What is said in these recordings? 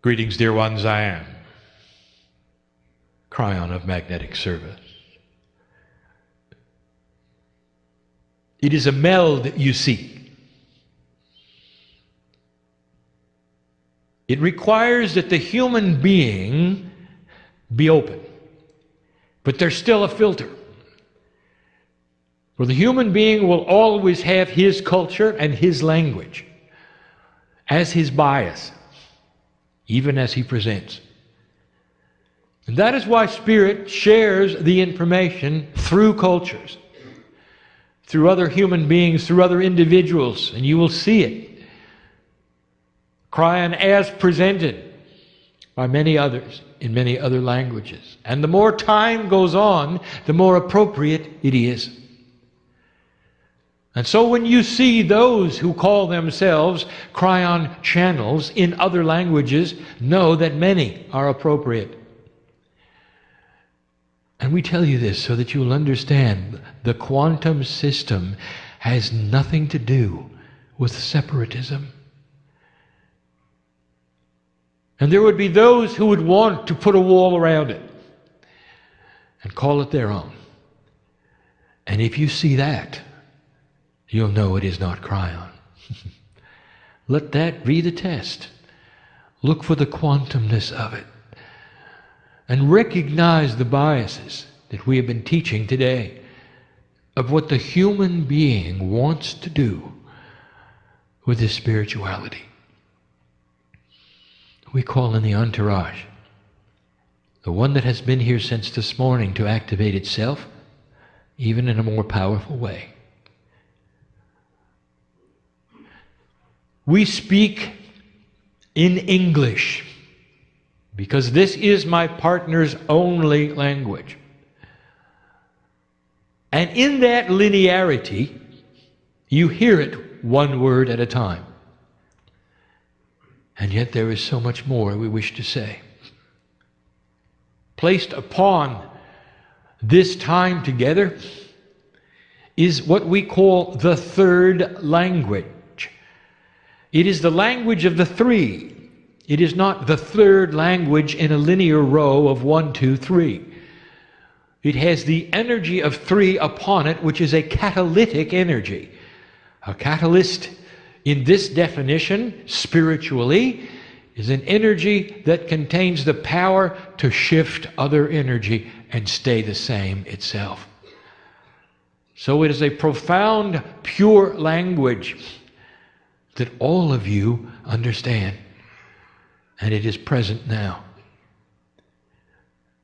Greetings, dear ones, I am KRYON of Magnetic Service. It is a meld you seek. It requires that the human being be open, but there's still a filter. For the human being will always have his culture and his language as his bias, even as he presents. And that is why Spirit shares the information through cultures, through other human beings, through other individuals, and you will see it. KRYON as presented by many others in many other languages. And the more time goes on, the more appropriate it is. And so when you see those who call themselves KRYON channels in other languages, know that many are appropriate. And we tell you this so that you'll understand the quantum system has nothing to do with separatism. And there would be those who would want to put a wall around it and call it their own. And if you see that, you'll know it is not KRYON. Let that be the test. Look for the quantumness of it. And recognize the biases that we have been teaching today of what the human being wants to do with his spirituality. We call in the entourage, the one that has been here since this morning, to activate itself, even in a more powerful way. We speak in English because this is my partner's only language. And in that linearity, you hear it one word at a time. And yet there is so much more we wish to say. Placed upon this time together is what we call the third language. It is the language of the three. It is not the third language in a linear row of 1, 2, 3. It has the energy of 3 upon it, which is a catalytic energy. A catalyst, in this definition, spiritually, is an energy that contains the power to shift other energy and stay the same itself. So it is a profound, pure language that all of you understand. And it is present now.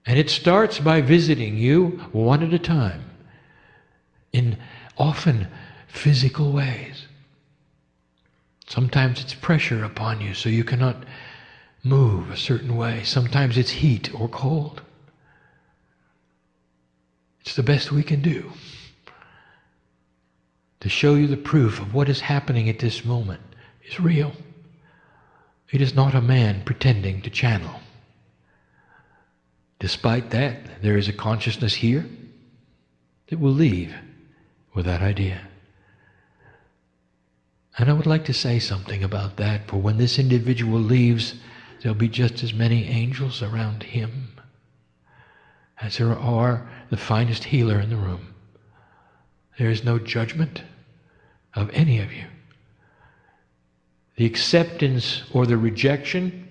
And it starts by visiting you one at a time in often physical ways. Sometimes it's pressure upon you so you cannot move a certain way. Sometimes it's heat or cold. It's the best we can do to show you the proof of what is happening at this moment is real. It is not a man pretending to channel. Despite that, there is a consciousness here that will leave with that idea. And I would like to say something about that, for when this individual leaves, there'll be just as many angels around him as there are the finest healer in the room. There is no judgment of any of you. The acceptance or the rejection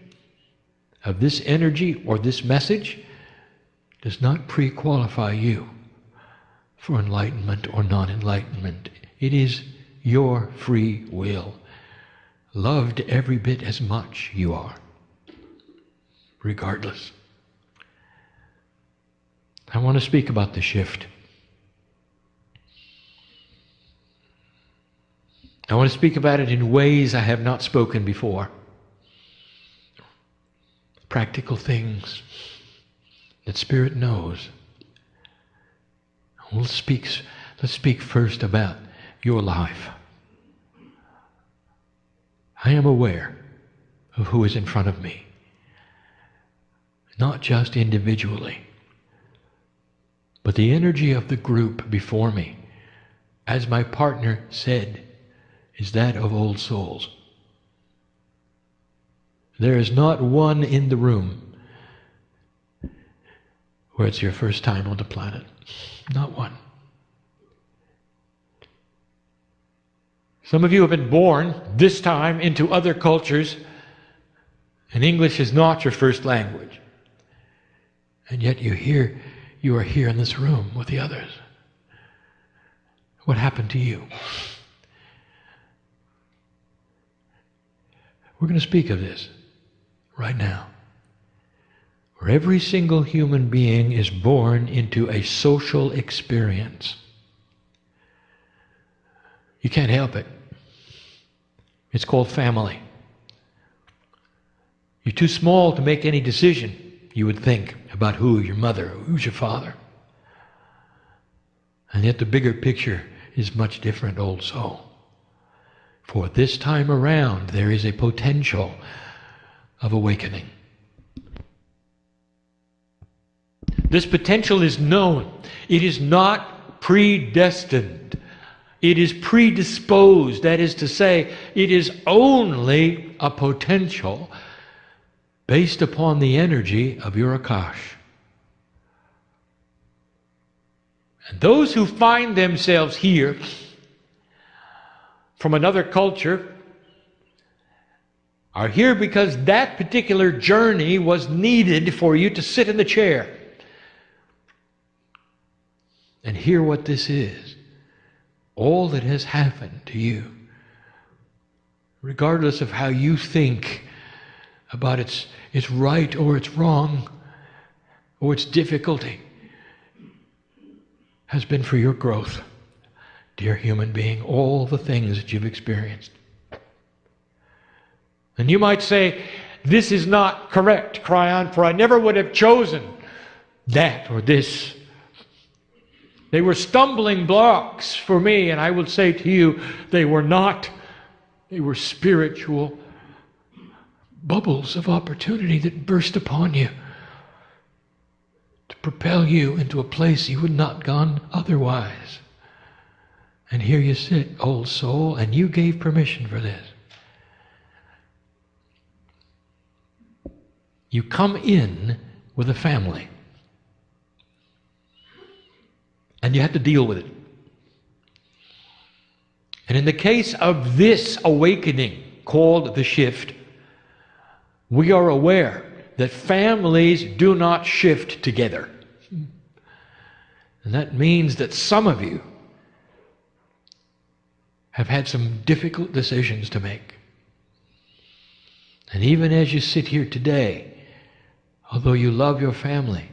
of this energy or this message does not pre-qualify you for enlightenment or non-enlightenment. It is your free will, loved every bit as much you are, regardless. I want to speak about the shift. I want to speak about it in ways I have not spoken before. Practical things that Spirit knows. Let's speak first about your life. I am aware of who is in front of me, not just individually, but the energy of the group before me, as my partner said, is that of old souls. There is not one in the room where it's your first time on the planet. Not one. Some of you have been born this time into other cultures, and English is not your first language. And yet you are here in this room with the others. What happened to you? We're going to speak of this right now. Where every single human being is born into a social experience. You can't help it. It's called family. You're too small to make any decision, you would think, about who your mother, who's your father. And yet the bigger picture is much different also. For this time around, there is a potential of awakening. This potential is known. It is not predestined. It is predisposed. That is to say, it is only a potential based upon the energy of your Akash. And those who find themselves here from another culture are here because that particular journey was needed for you to sit in the chair and hear what this is. All that has happened to you, regardless of how you think about its right or its wrong or its difficulty, has been for your growth, dear human being, all the things that you've experienced. And you might say, this is not correct, KRYON, for I never would have chosen that or this. They were stumbling blocks for me, and I would say to you, they were not. They were spiritual bubbles of opportunity that burst upon you to propel you into a place you would not have gone otherwise. And here you sit, old soul, and you gave permission for this. You come in with a family. And you have to deal with it. And in the case of this awakening called the shift, we are aware that families do not shift together. And that means that some of you have had some difficult decisions to make. And even as you sit here today, although you love your family,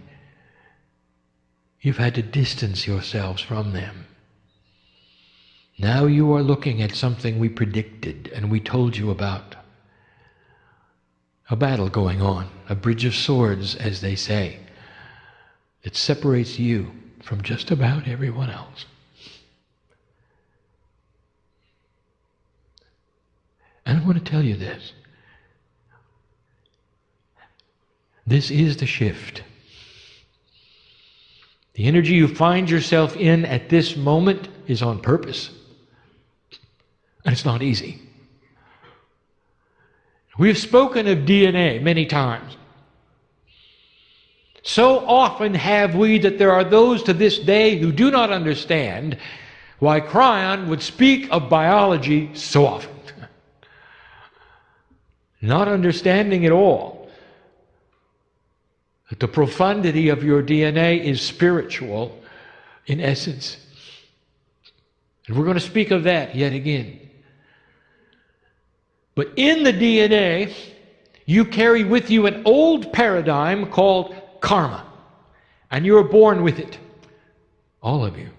you've had to distance yourselves from them. Now you are looking at something we predicted and we told you about. A battle going on, a bridge of swords, as they say, that separates you from just about everyone else. And I want to tell you this. This is the shift. The energy you find yourself in at this moment is on purpose. And it's not easy. We've spoken of DNA many times. So often have we that there are those to this day who do not understand why KRYON would speak of biology so often. Not understanding at all that the profundity of your DNA is spiritual in essence. And we're going to speak of that yet again. But in the DNA, you carry with you an old paradigm called karma. And you are born with it. All of you.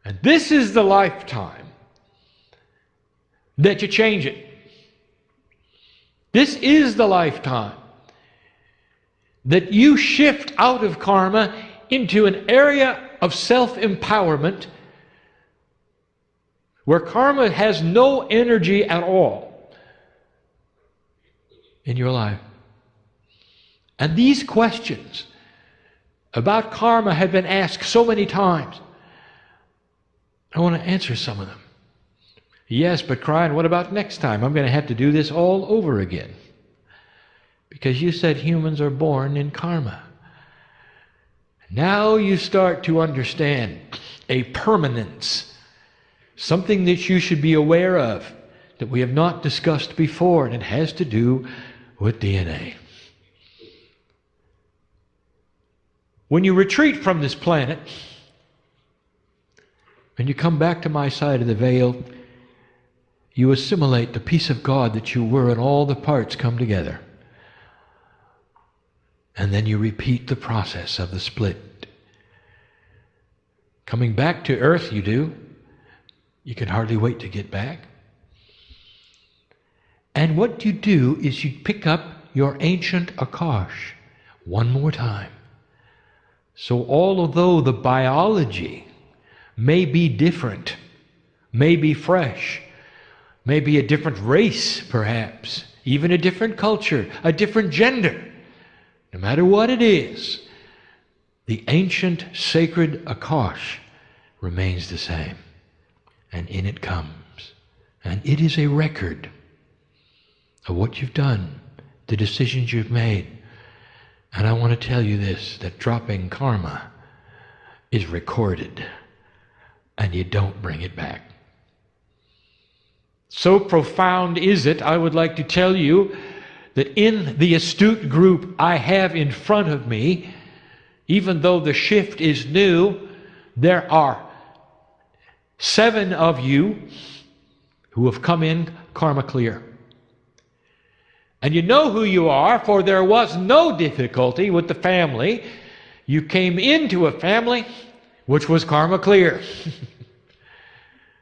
And this is the lifetime that you change it. This is the lifetime that you shift out of karma into an area of self-empowerment where karma has no energy at all in your life. And these questions about karma have been asked so many times. I want to answer some of them. Yes, but KRYON, what about next time? I'm going to have to do this all over again. Because you said humans are born in karma. Now you start to understand a permanence, something that you should be aware of that we have not discussed before, and it has to do with DNA. When you retreat from this planet, and you come back to my side of the veil, you assimilate the peace of God that you were, and all the parts come together. And then you repeat the process of the split. Coming back to earth, you do. You can hardly wait to get back. And what you do is you pick up your ancient Akash one more time. So although the biology may be different, may be fresh, may be a different race perhaps, even a different culture, a different gender, no matter what it is, the ancient sacred Akash remains the same. And in it comes. And it is a record of what you've done, the decisions you've made. And I want to tell you this, that dropping karma is recorded, and you don't bring it back. So profound is it, I would like to tell you that in the astute group I have in front of me, even though the shift is new, there are 7 of you who have come in karma clear. And you know who you are, for there was no difficulty with the family. You came into a family which was karma clear.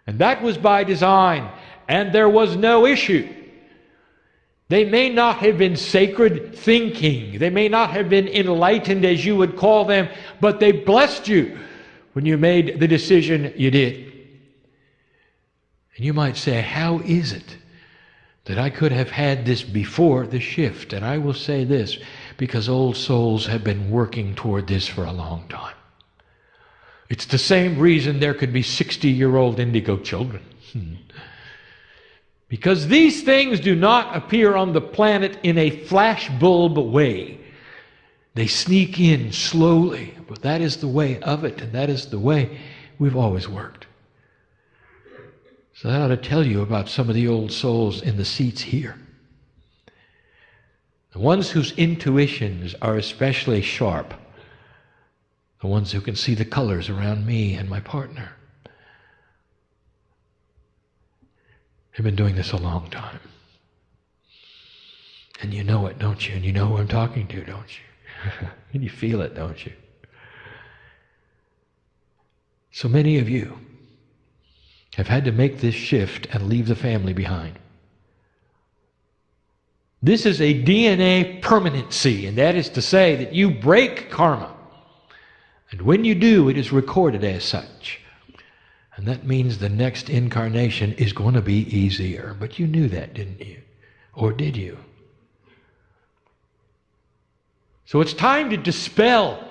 And that was by design, and there was no issue. They may not have been sacred thinking, they may not have been enlightened as you would call them, but they blessed you when you made the decision you did. And you might say, how is it that I could have had this before the shift? And I will say this, because old souls have been working toward this for a long time. It's the same reason there could be 60-year-old indigo children. Because these things do not appear on the planet in a flashbulb way. They sneak in slowly, but that is the way of it, and that is the way we've always worked. So that ought to tell you about some of the old souls in the seats here. The ones whose intuitions are especially sharp, the ones who can see the colors around me and my partner. I've been doing this a long time. And you know it, don't you? And you know who I'm talking to, don't you? And you feel it, don't you? So many of you have had to make this shift and leave the family behind. This is a DNA permanency, and that is to say that you break karma. And when you do, it is recorded as such. And that means the next incarnation is going to be easier. But you knew that, didn't you? Or did you? So it's time to dispel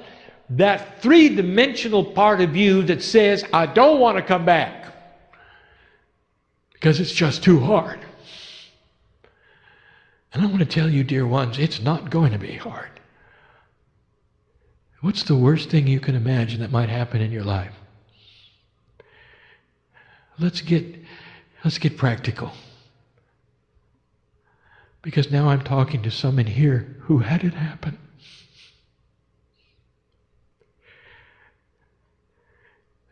that three-dimensional part of you that says, I don't want to come back because it's just too hard. And I want to tell you, dear ones, it's not going to be hard. What's the worst thing you can imagine that might happen in your life? Let's get practical. Because now I'm talking to some in here who had it happen.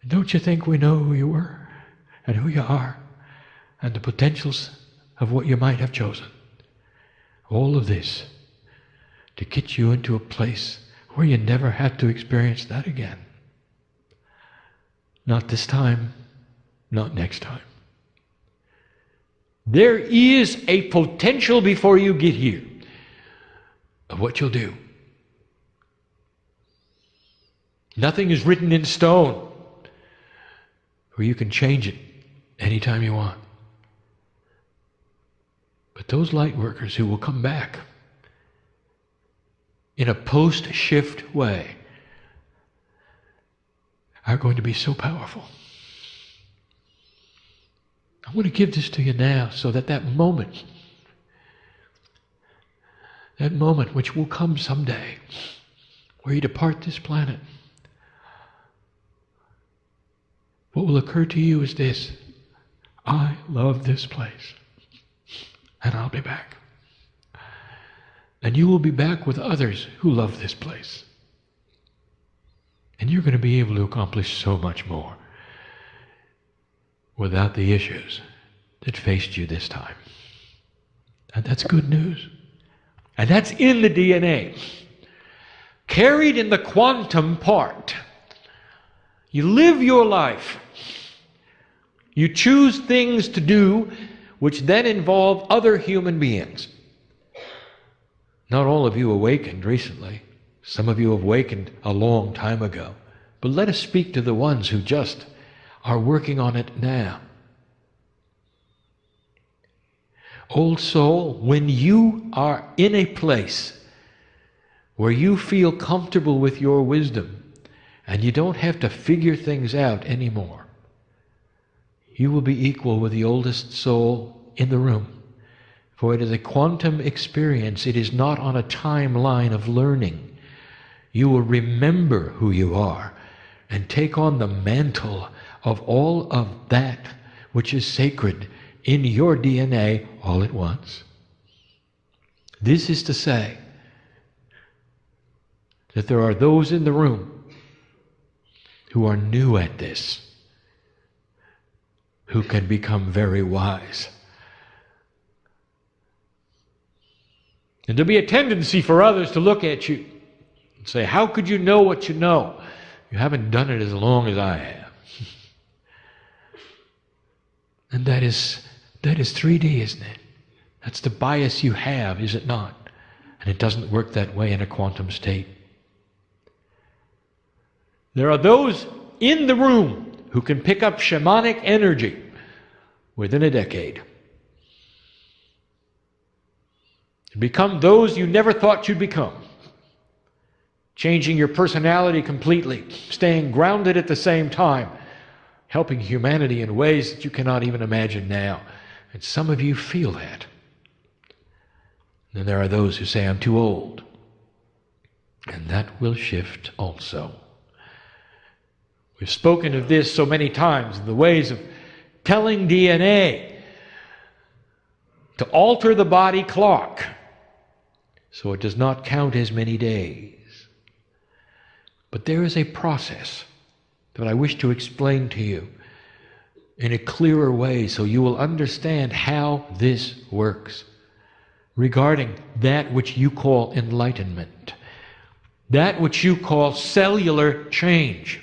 Don't you think we know who you were and who you are and the potentials of what you might have chosen? All of this to get you into a place where you never had to experience that again. Not this time, not next time. There is a potential before you get here of what you'll do. Nothing is written in stone where you can change it anytime you want. But those light workers who will come back in a post-shift way are going to be so powerful. I want to give this to you now so that that moment which will come someday, where you depart this planet, what will occur to you is this: I love this place, and I'll be back. And you will be back with others who love this place. And you're going to be able to accomplish so much more without the issues that faced you this time. And that's good news. And that's in the DNA. Carried in the quantum part. You live your life. You choose things to do which then involve other human beings. Not all of you awakened recently. Some of you have awakened a long time ago. But let us speak to the ones who just are working on it now. Old soul, when you are in a place where you feel comfortable with your wisdom and you don't have to figure things out anymore, you will be equal with the oldest soul in the room. For it is a quantum experience. It is not on a timeline of learning. You will remember who you are and take on the mantle of all of that which is sacred in your DNA all at once. This is to say that there are those in the room who are new at this, who can become very wise. And there'll be a tendency for others to look at you and say, how could you know what you know? You haven't done it as long as I have. And that is 3D, isn't it? That's the bias you have, is it not? And it doesn't work that way in a quantum state. There are those in the room who can pick up shamanic energy within a decade. And become those you never thought you'd become. Changing your personality completely, staying grounded at the same time, helping humanity in ways that you cannot even imagine now. And some of you feel that. Then there are those who say, I'm too old. And that will shift also. We've spoken of this so many times, the ways of telling DNA to alter the body clock so it does not count as many days. But there is a process that I wish to explain to you in a clearer way so you will understand how this works regarding that which you call enlightenment, that which you call cellular change,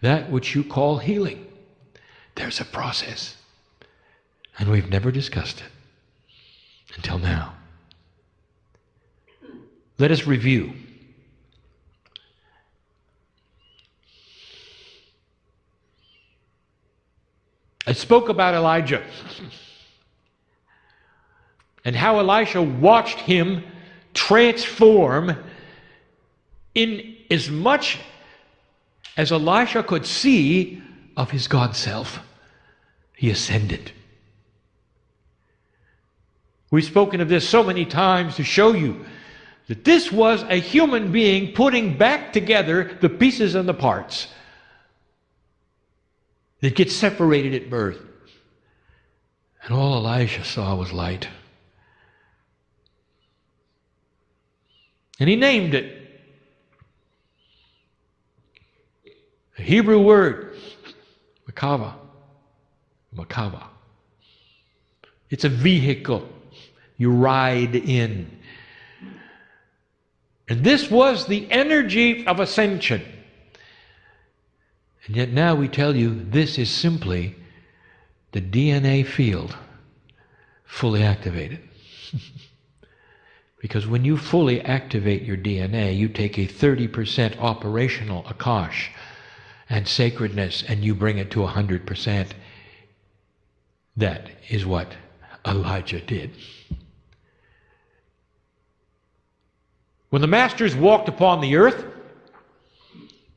that which you call healing. There's a process, and we've never discussed it until now. Let us review. I spoke about Elijah and how Elisha watched him transform in as much as Elisha could see of his God self. He ascended. We've spoken of this so many times to show you that this was a human being putting back together the pieces and the parts that get separated at birth. And all Elisha saw was light. And he named it. The Hebrew word, Makava. Makava. It's a vehicle you ride in. And this was the energy of ascension. And yet now we tell you this is simply the DNA field fully activated. Because when you fully activate your DNA, you take a 30% operational akash and sacredness and you bring it to 100%. That is what Elijah did. When the masters walked upon the earth,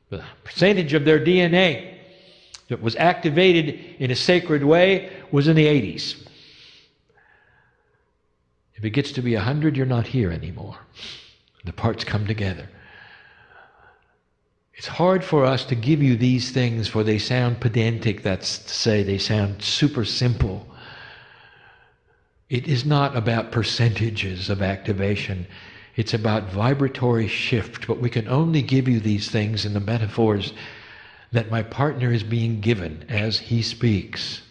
the percentage of their DNA that was activated in a sacred way was in the 80s. If it gets to be 100, you're not here anymore. The parts come together. It's hard for us to give you these things, for they sound pedantic. That's to say, they sound super simple. It is not about percentages of activation. It's about vibratory shift. But we can only give you these things in the metaphors that my partner is being given as he speaks.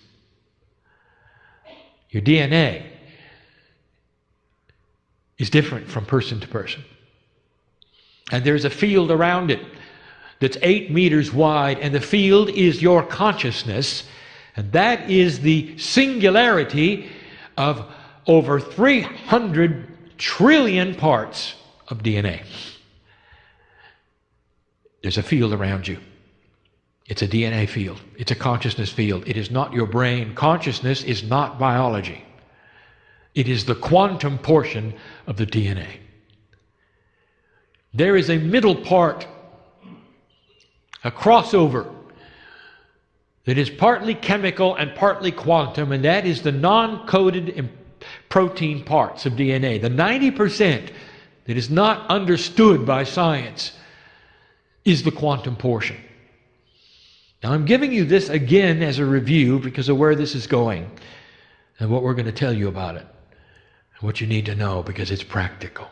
Your DNA is different from person to person. And there's a field around it that's 8 meters wide, and the field is your consciousness, and that is the singularity of over 300 trillion parts of DNA. There's a field around you. It's a DNA field. It's a consciousness field. It is not your brain. Consciousness is not biology. It is the quantum portion of the DNA. There is a middle part, a crossover, that is partly chemical and partly quantum, and that is the non-coded protein parts of DNA. The 90% that is not understood by science is the quantum portion. Now, I'm giving you this again as a review because of where this is going and what we're going to tell you about it and what you need to know, because it's practical.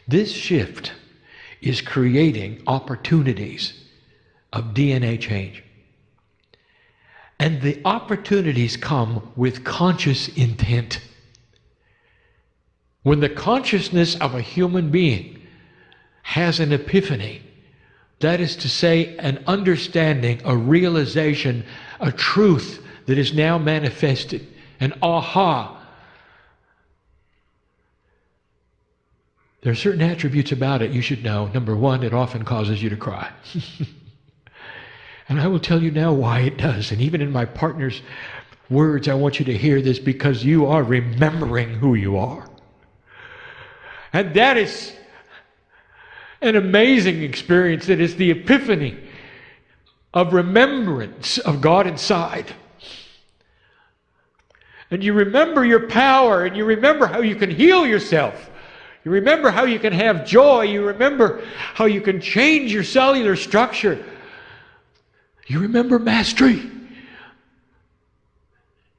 This shift is creating opportunities of DNA change. And the opportunities come with conscious intent. When the consciousness of a human being has an epiphany, that is to say, an understanding, a realization, a truth that is now manifested, an aha. There are certain attributes about it you should know. Number one, it often causes you to cry. And I will tell you now why it does. And even in my partner's words, I want you to hear this, because you are remembering who you are. And that is an amazing experience. That is the epiphany of remembrance of God inside. And you remember your power, and you remember how you can heal yourself. You remember how you can have joy. You remember how you can change your cellular structure. You remember mastery.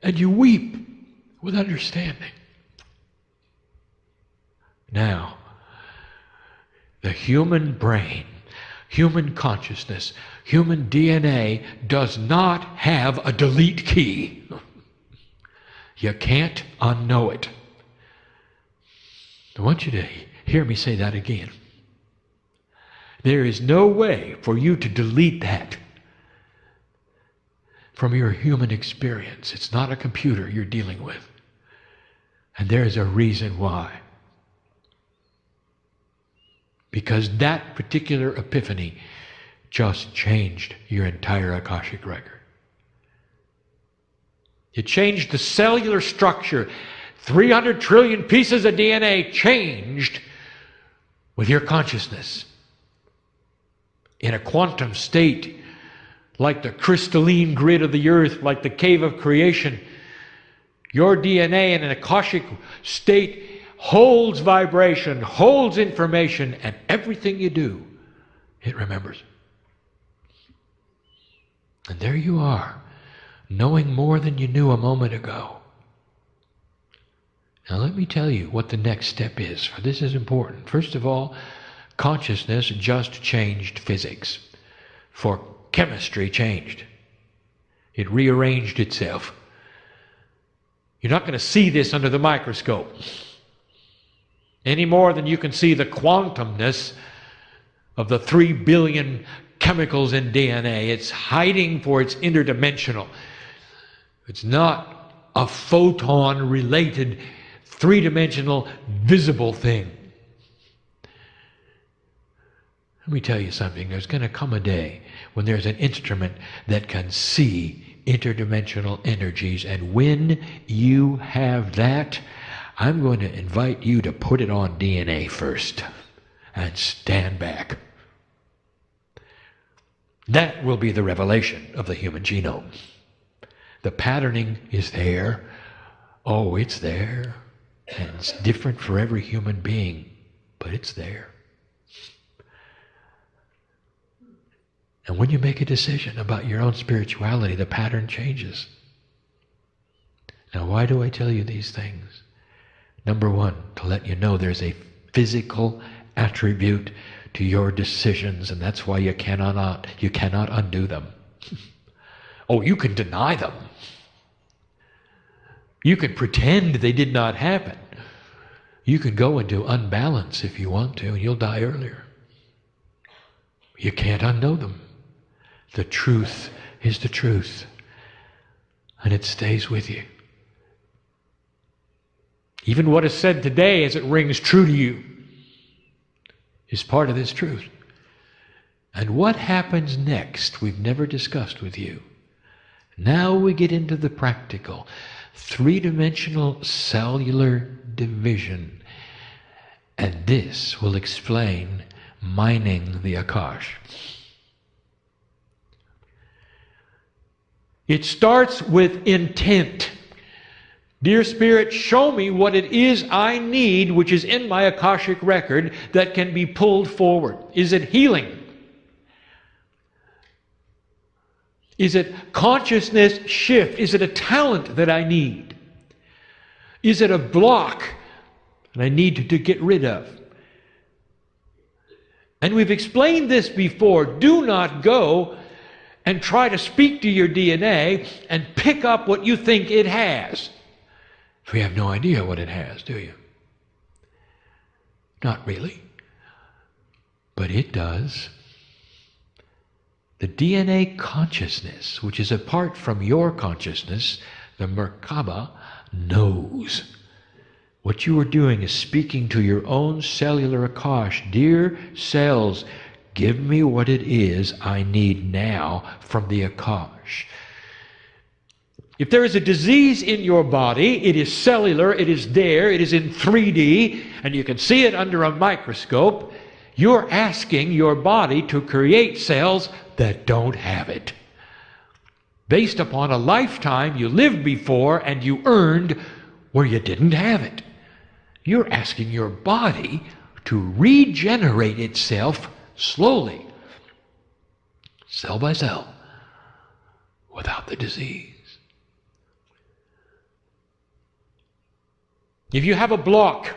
And you weep with understanding. Now, the human brain, human consciousness, human DNA does not have a delete key. You can't unknow it. I want you to hear me say that again. There is no way for you to delete that from your human experience. It's not a computer you're dealing with. And there's a reason why. Because that particular epiphany just changed your entire Akashic record. It changed the cellular structure. 300 trillion pieces of DNA changed with your consciousness. In a quantum state, like the crystalline grid of the earth, like the cave of creation, your DNA in an Akashic state holds vibration, holds information, and everything you do, it remembers. And there you are, knowing more than you knew a moment ago. Now let me tell you what the next step is, for this is important. First of all, consciousness just changed physics, for chemistry changed. It rearranged itself. You're not going to see this under the microscope any more than you can see the quantumness of the 3 billion chemicals in DNA. It's hiding for its interdimensional. It's not a photon-related, three-dimensional, visible thing. Let me tell you something. There's going to come a day when there's an instrument that can see interdimensional energies, and when you have that, I'm going to invite you to put it on DNA first and stand back. That will be the revelation of the human genome. The patterning is there. Oh, it's there. And it's different for every human being, but it's there. And when you make a decision about your own spirituality, the pattern changes. Now, why do I tell you these things? Number one, to let you know there's a physical attribute to your decisions, and that's why you cannot undo them. Oh, you can deny them. You can pretend they did not happen. You can go into unbalance if you want to, and you'll die earlier. You can't unknow them. The truth is the truth, and it stays with you. Even what is said today as it rings true to you is part of this truth. And what happens next, we've never discussed with you. Now we get into the practical, three-dimensional cellular division. And this will explain mining the Akash. It starts with intent. Dear Spirit, show me what it is I need, which is in my Akashic record, that can be pulled forward. Is it healing? Is it consciousness shift? Is it a talent that I need? Is it a block that I need to get rid of? And we've explained this before. Do not go and try to speak to your DNA and pick up what you think it has. We have no idea what it has, do you? Not really. But it does. The DNA consciousness, which is apart from your consciousness, the Merkaba, knows. What you are doing is speaking to your own cellular Akash. Dear cells, give me what it is I need now from the Akash. If there is a disease in your body, it is cellular, it is there, it is in 3D, and you can see it under a microscope. You're asking your body to create cells that don't have it, based upon a lifetime you lived before and you earned where you didn't have it. You're asking your body to regenerate itself slowly, cell by cell, without the disease. If you have a block,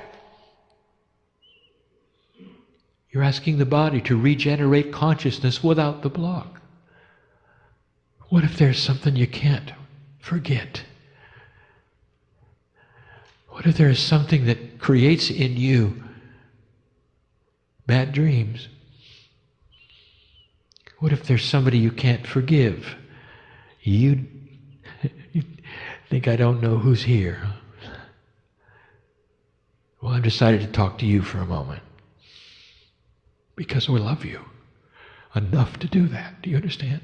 you're asking the body to regenerate consciousness without the block. What if there's something you can't forget? What if there is something that creates in you bad dreams? What if there's somebody you can't forgive? You think I don't know who's here? Well, I've decided to talk to you for a moment because we love you enough to do that. Do you understand?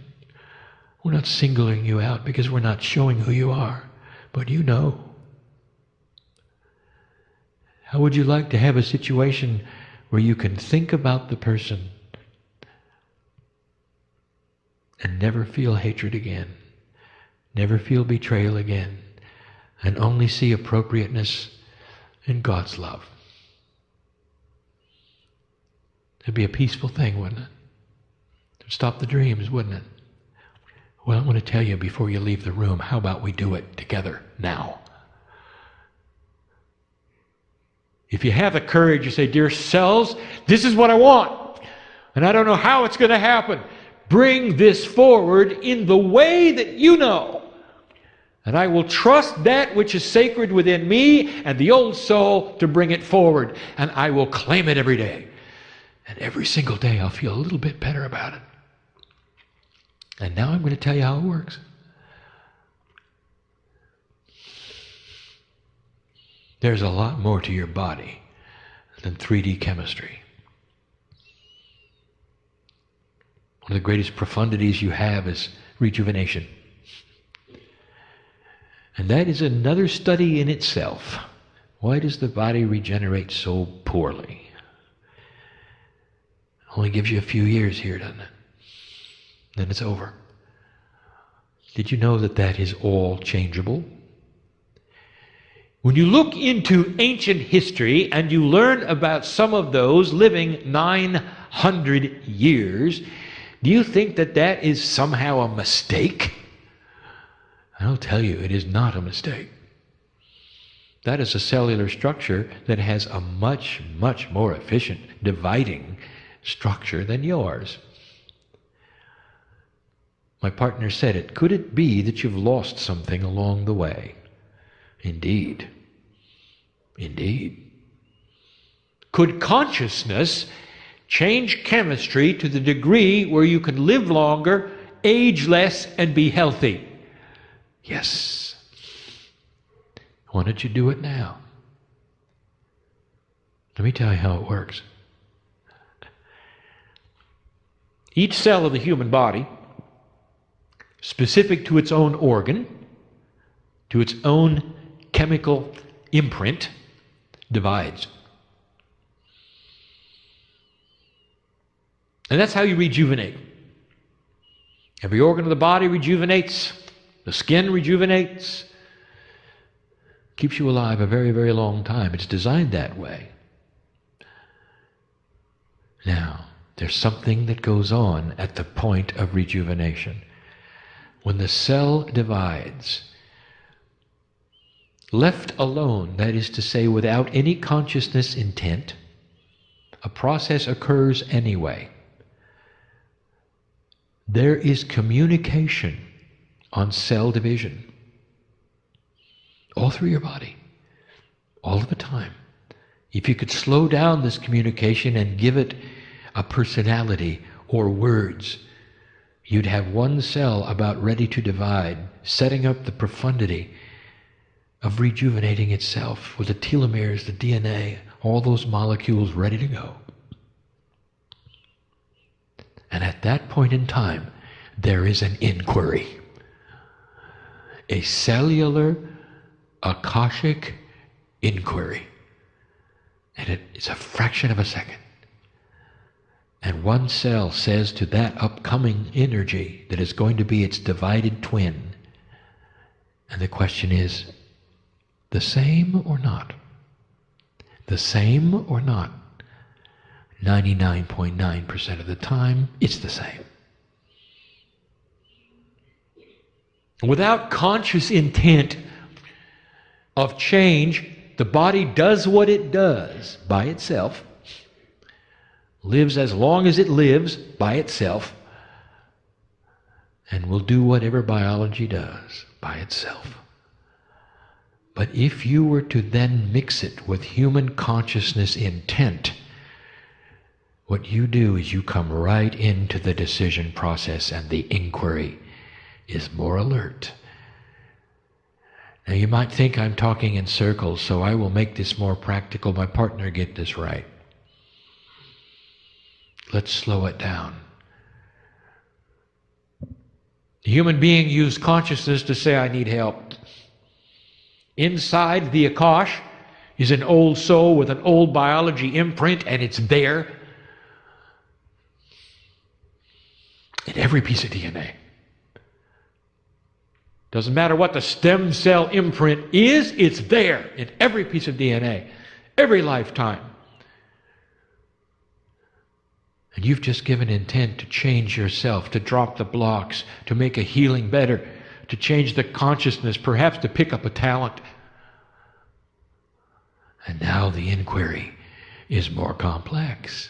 We're not singling you out because we're not showing who you are, but you know. How would you like to have a situation where you can think about the person and never feel hatred again, never feel betrayal again, and only see appropriateness in God's love? It'd be a peaceful thing, wouldn't it? It'd stop the dreams, wouldn't it? Well, I want to tell you before you leave the room, how about we do it together now? If you have the courage, you say, dear cells, this is what I want, and I don't know how it's going to happen. Bring this forward in the way that you know. And I will trust that which is sacred within me and the old soul to bring it forward. And I will claim it every day. And every single day I'll feel a little bit better about it. And now I'm going to tell you how it works. There's a lot more to your body than 3D chemistry. One of the greatest profundities you have is rejuvenation. And that is another study in itself. Why does the body regenerate so poorly? Only gives you a few years here, doesn't it? then it's over. Did you know that that is all changeable? When you look into ancient history and you learn about some of those living 900 years, do you think that that is somehow a mistake? I'll tell you, it is not a mistake. That is a cellular structure that has a much, much more efficient dividing structure than yours. My partner said it. Could it be that you've lost something along the way? Indeed. Indeed. Could consciousness change chemistry to the degree where you can live longer, age less, and be healthy? Yes. Why don't you do it now? Let me tell you how it works. Each cell of the human body, specific to its own organ, to its own chemical imprint, divides. And that's how you rejuvenate. Every organ of the body rejuvenates. The skin rejuvenates. Keeps you alive a very, very long time. It's designed that way. Now, there's something that goes on at the point of rejuvenation. When the cell divides, left alone, that is to say, without any consciousness intent, a process occurs anyway. There is communication on cell division. All through your body. All of the time. If you could slow down this communication and give it a personality or words, you'd have one cell about ready to divide, setting up the profundity of rejuvenating itself with the telomeres, the DNA, all those molecules ready to go. And at that point in time, there is an inquiry. A cellular, Akashic inquiry. And it's a fraction of a second. And one cell says to that upcoming energy that is going to be its divided twin, and the question is, the same or not? The same or not? 99.9% of the time, it's the same. Without conscious intent of change, the body does what it does by itself, lives as long as it lives by itself, and will do whatever biology does by itself. But if you were to then mix it with human consciousness intent, what you do is you come right into the decision process, and the inquiry is more alert. Now you might think I'm talking in circles, so I will make this more practical. My partner get this right. Let's slow it down. The human being used consciousness to say, I need help. Inside the Akash is an old soul with an old biology imprint, and it's there in every piece of DNA. Doesn't matter what the stem cell imprint is, it's there in every piece of DNA, every lifetime. And you've just given intent to change yourself, to drop the blocks, to make a healing better, to change the consciousness, perhaps to pick up a talent. And now the inquiry is more complex.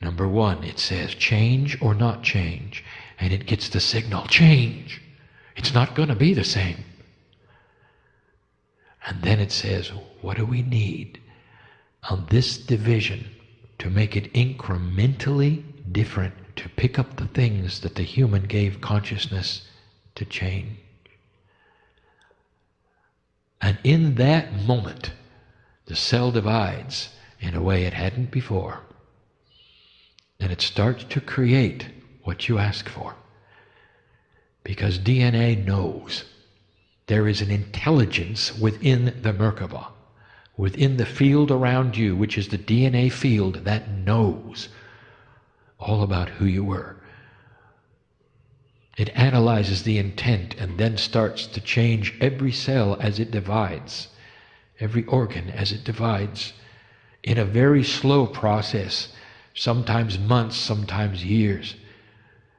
Number one, it says change or not change, and it gets the signal, change. It's not going to be the same. And then it says, what do we need on this division to make it incrementally different, to pick up the things that the human gave consciousness to change? And in that moment, the cell divides in a way it hadn't before. And it starts to create what you ask for. Because DNA knows. There is an intelligence within the Merkaba, within the field around you, which is the DNA field that knows all about who you were. It analyzes the intent and then starts to change every cell as it divides, every organ as it divides, in a very slow process, sometimes months, sometimes years.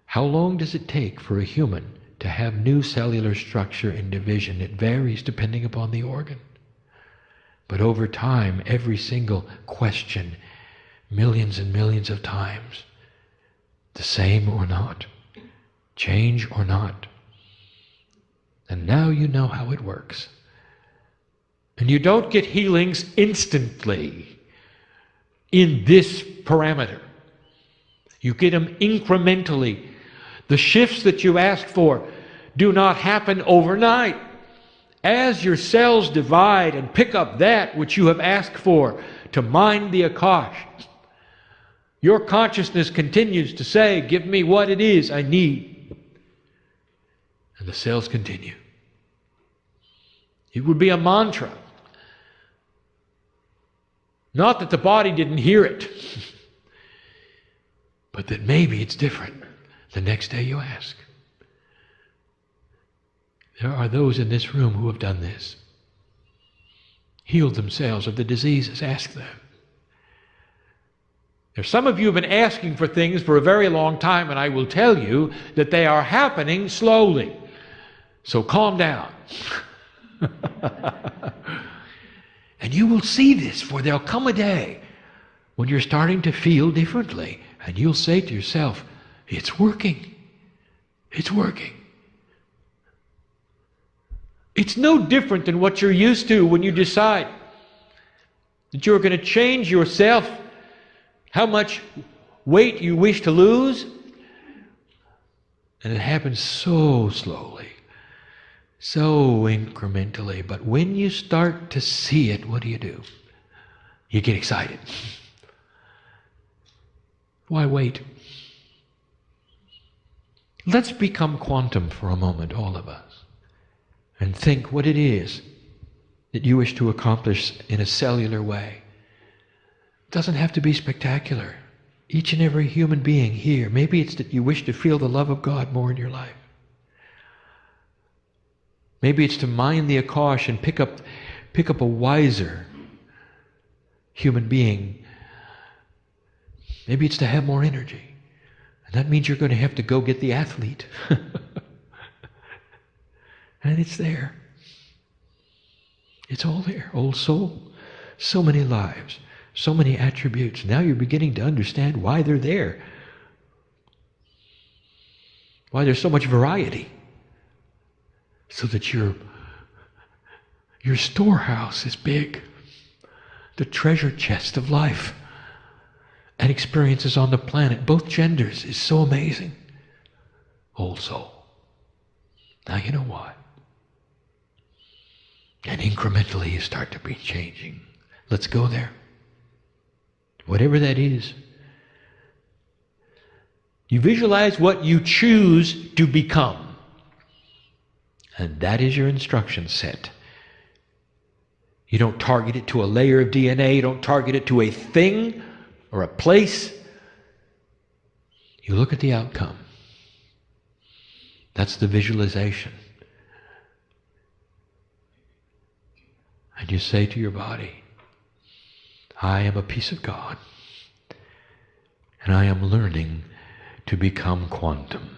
How long does it take for a human to have new cellular structure and division? It varies depending upon the organ. But over time, every single question, millions and millions of times, the same or not, change or not. And now you know how it works. And you don't get healings instantly in this parameter. You get them incrementally. The shifts that you ask for do not happen overnight. As your cells divide and pick up that which you have asked for to mind the Akash, your consciousness continues to say, give me what it is I need. And the cells continue. It would be a mantra. Not that the body didn't hear it, but that maybe it's different the next day you ask. There are those in this room who have done this. Healed themselves of the diseases. Ask them. There's some of you have been asking for things for a very long time, and I will tell you that they are happening slowly. So calm down. And you will see this, for there'll come a day when you're starting to feel differently, and you'll say to yourself, it's working. It's working. It's no different than what you're used to when you decide that you're going to change yourself, how much weight you wish to lose. And it happens so slowly, so incrementally. But when you start to see it, what do? You get excited. Why wait? Let's become quantum for a moment, all of us, and think what it is that you wish to accomplish in a cellular way. It doesn't have to be spectacular. Each and every human being here, maybe it's that you wish to feel the love of God more in your life. Maybe it's to mind the Akash and pick up a wiser human being. Maybe it's to have more energy. And that means you're going to have to go get the athlete. And it's there. It's all there. Old soul. So many lives. So many attributes. Now you're beginning to understand why they're there. Why there's so much variety. So that your storehouse is big. The treasure chest of life and experiences on the planet, both genders, is so amazing. Old soul. Now you know why. And incrementally you start to be changing. Let's go there. Whatever that is. You visualize what you choose to become. And that is your instruction set. You don't target it to a layer of DNA. You don't target it to a thing or a place. You look at the outcome. That's the visualization. And you say to your body, I am a piece of God, and I am learning to become quantum.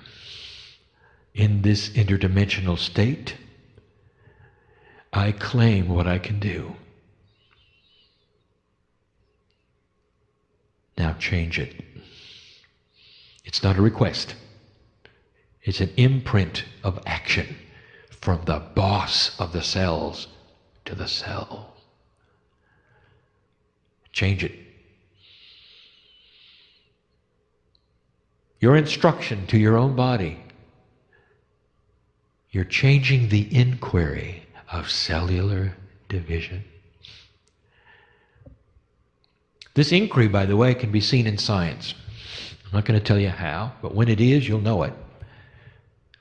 In this interdimensional state, I claim what I can do. Now change it. It's not a request. It's an imprint of action from the boss of the cells to the cell. Change it. Your instruction to your own body. You're changing the inquiry of cellular division. This inquiry, by the way, can be seen in science. I'm not going to tell you how, but when it is, you'll know it.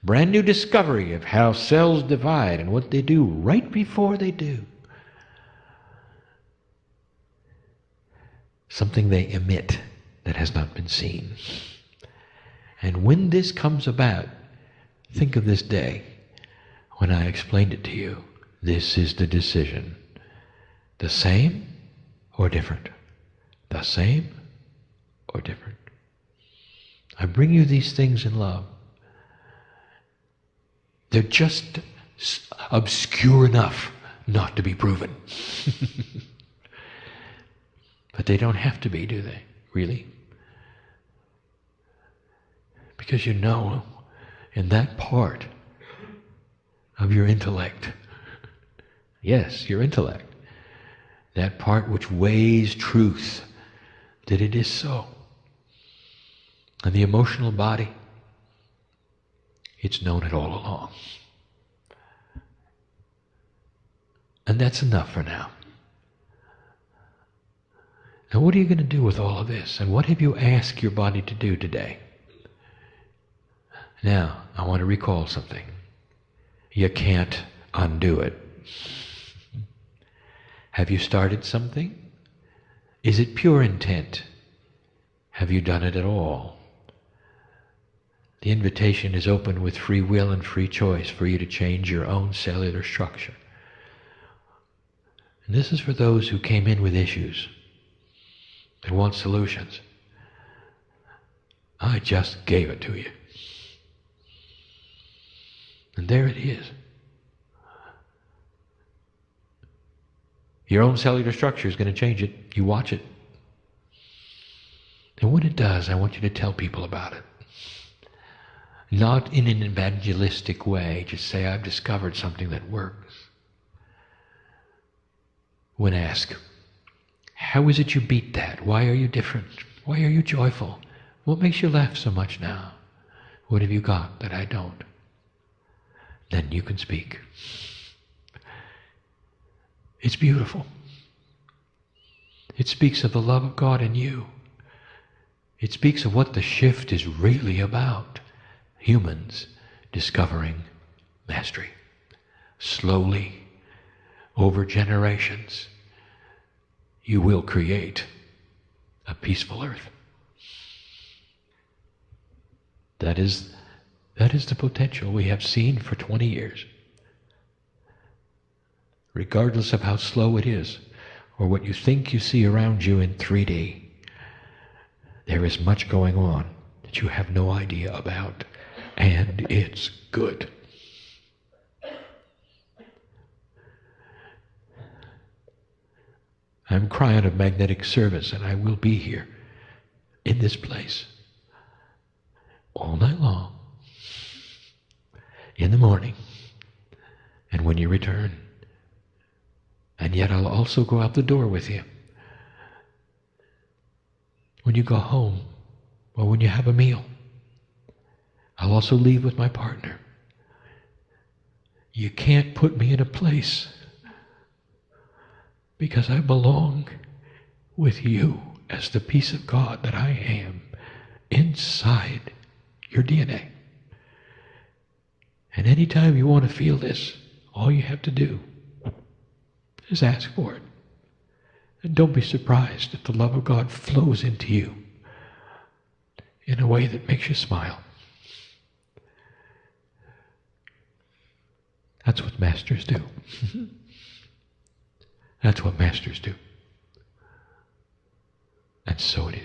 Brand new discovery of how cells divide and what they do right before they do. Something they emit that has not been seen. And when this comes about, Think of this day when I explained it to you. This is the decision. The same or different? The same or different? I bring you these things in love. They're just obscure enough not to be proven. But they don't have to be, do they? Really? Because you know, in that part of your intellect, yes, your intellect, that part which weighs truth, that it is so. And the emotional body, it's known it all along. And that's enough for now. Now what are you going to do with all of this? And what have you asked your body to do today? Now, I want to recall something. You can't undo it. Have you started something? Is it pure intent? Have you done it at all? The invitation is open with free will and free choice for you to change your own cellular structure. And this is for those who came in with issues and want solutions. I just gave it to you. And there it is. Your own cellular structure is going to change it. You watch it. And when it does, I want you to tell people about it. Not in an evangelistic way. Just say, I've discovered something that works. When asked, how is it you beat that? Why are you different? Why are you joyful? What makes you laugh so much now? What have you got that I don't? Then you can speak. It's beautiful. It speaks of the love of God in you. It speaks of what the shift is really about. Humans discovering mastery. Slowly, over generations, you will create a peaceful earth. That is the potential we have seen for 20 years. Regardless of how slow it is, or what you think you see around you in 3D, there is much going on that you have no idea about, and it's good. I'm KRYON of magnetic service, and I will be here in this place all night long, in the morning, and when you return. And yet I'll also go out the door with you. When you go home, or when you have a meal, I'll also leave with my partner. You can't put me in a place because I belong with you as the piece of God that I am inside your DNA. And anytime you want to feel this, all you have to do is ask for it. And don't be surprised if the love of God flows into you in a way that makes you smile. That's what masters do. That's what masters do. And so it is.